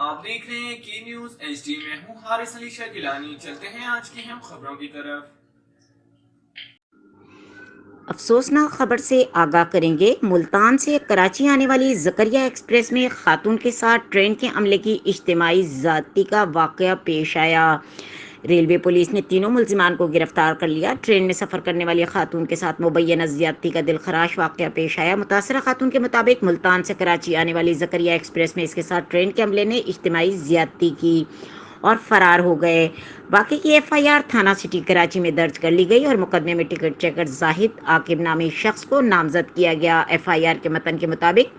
آپ دیکھ رہے ہیں کی نیوز ایچ ڈی، میں ہوں حارث علی شاہ گیلانی۔ چلتے ہیں آج کی اہم خبروں کی طرف۔ افسوسناک خبر سے آگاہ کریں گے۔ ملتان سے کراچی آنے والی زکریا ایکسپریس میں خاتون کے ساتھ ٹرین کے عملے کی اجتماعی زیادتی کا واقعہ پیش آیا۔ ریلوے پولیس نے تینوں ملزمان کو گرفتار کر لیا۔ ٹرین میں سفر کرنے والی خاتون کے ساتھ مبینہ زیادتی کا دلخراش واقعہ پیش آیا۔ متاثرہ خاتون کے مطابق ملتان سے کراچی آنے والی زکریا ایکسپریس میں اس کے ساتھ ٹرین کے عملے نے اجتماعی زیادتی کی اور فرار ہو گئے۔ واقعے کی ایف آئی آر تھانہ سٹی کراچی میں درج کر لی گئی اور مقدمے میں ٹکٹ چیکر زاہد عاقب نامی شخص کو نامزد کیا گیا۔ ایف آئی آر کے متن کے مطابق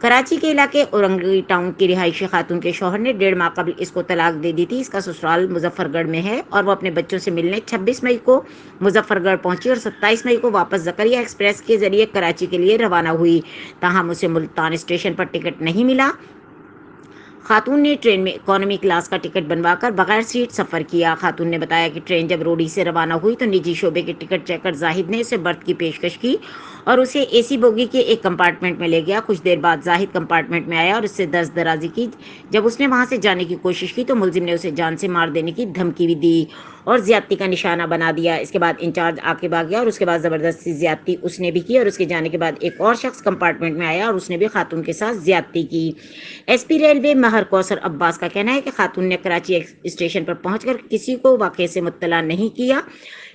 کراچی کے علاقے اورنگی ٹاؤن کی رہائشی خاتون کے شوہر نے 1.5 ماہ قبل اس کو طلاق دے دی تھی۔ اس کا سسرال مظفر گڑھ میں ہے اور وہ اپنے بچوں سے ملنے 26 مئی کو مظفر گڑھ پہنچی اور 27 مئی کو واپس زکریا ایکسپریس کے ذریعے کراچی کے لیے روانہ ہوئی، تاہم اسے ملتان اسٹیشن پر ٹکٹ نہیں ملا۔ خاتون نے ٹرین میں اکانومی کلاس کا ٹکٹ بنوا کر بغیر سیٹ سفر کیا۔ خاتون نے بتایا کہ ٹرین جب روڑی سے روانہ ہوئی تو نجی شعبے کے ٹکٹ چیکر زاہد نے اسے برتھ کی پیشکش کی اور اسے اے سی بوگی کے ایک کمپارٹمنٹ میں لے گیا۔ کچھ دیر بعد زاہد کمپارٹمنٹ میں آیا اور اس سے دست درازی کی۔ جب اس نے وہاں سے جانے کی کوشش کی تو ملزم نے اسے جان سے مار دینے کی دھمکی بھی دی اور زیادتی کا نشانہ بنا دیا۔ اس کے بعد انچارج عاقب آ گیا اور اس کے بعد زبردستی زیادتی اس نے بھی کی اور اس کے جانے کے بعد ایک اور شخص کمپارٹمنٹ میں آیا اور اس نے بھی خاتون کے ساتھ زیادتی کی۔ ایس پی ریلوے مہر کوثر عباس کا کہنا ہے کہ خاتون نے کراچی اسٹیشن پر پہنچ کر کسی کو واقعے سے مطلع نہیں کیا،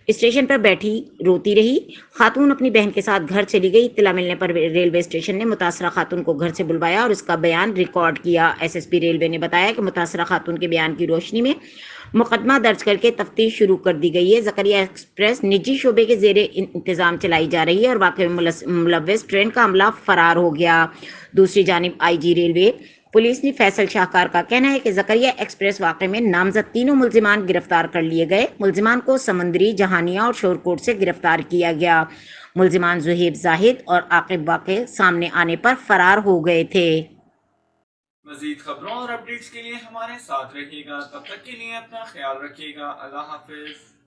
اسٹیشن پر بیٹھی روتی رہی۔ خاتون اپنی بہن کے ساتھ گھر چلی گئی۔ اطلاع ملنے پر ریلوے اسٹیشن نے متاثرہ خاتون کو گھر سے بلوایا اور اس کا بیان ریکارڈ کیا۔ ایس پی ریلوے نے بتایا کہ متاثرہ خاتون کے بیان کی روشنی میں مقدمہ درج کر کے تفتیش شروع کر دی گئی ہے۔ زکریا ایکسپریس نجی شعبے کے زیر انتظام چلائی جا رہی ہے اور واقعے میں ملوث ٹرین کا عملہ فرار ہو گیا۔ دوسری جانب آئی جی ریلوے پولیس نے فیصل شاہکار کا کہنا ہے کہ زکریا ایکسپریس واقعے میں نامزد تینوں ملزمان گرفتار کر لیے گئے۔ ملزمان کو سمندری، جہانیہ اور شورکوٹ سے گرفتار کیا گیا۔ ملزمان زہیب زاہد اور عاقب واقعے سامنے آنے پر فرار ہو گئے تھے۔ مزید خبروں اور اپڈیٹس کے لیے ہمارے ساتھ رہیے گا، تب تک کے لیے اپنا خیال رکھیے گا۔ اللہ حافظ۔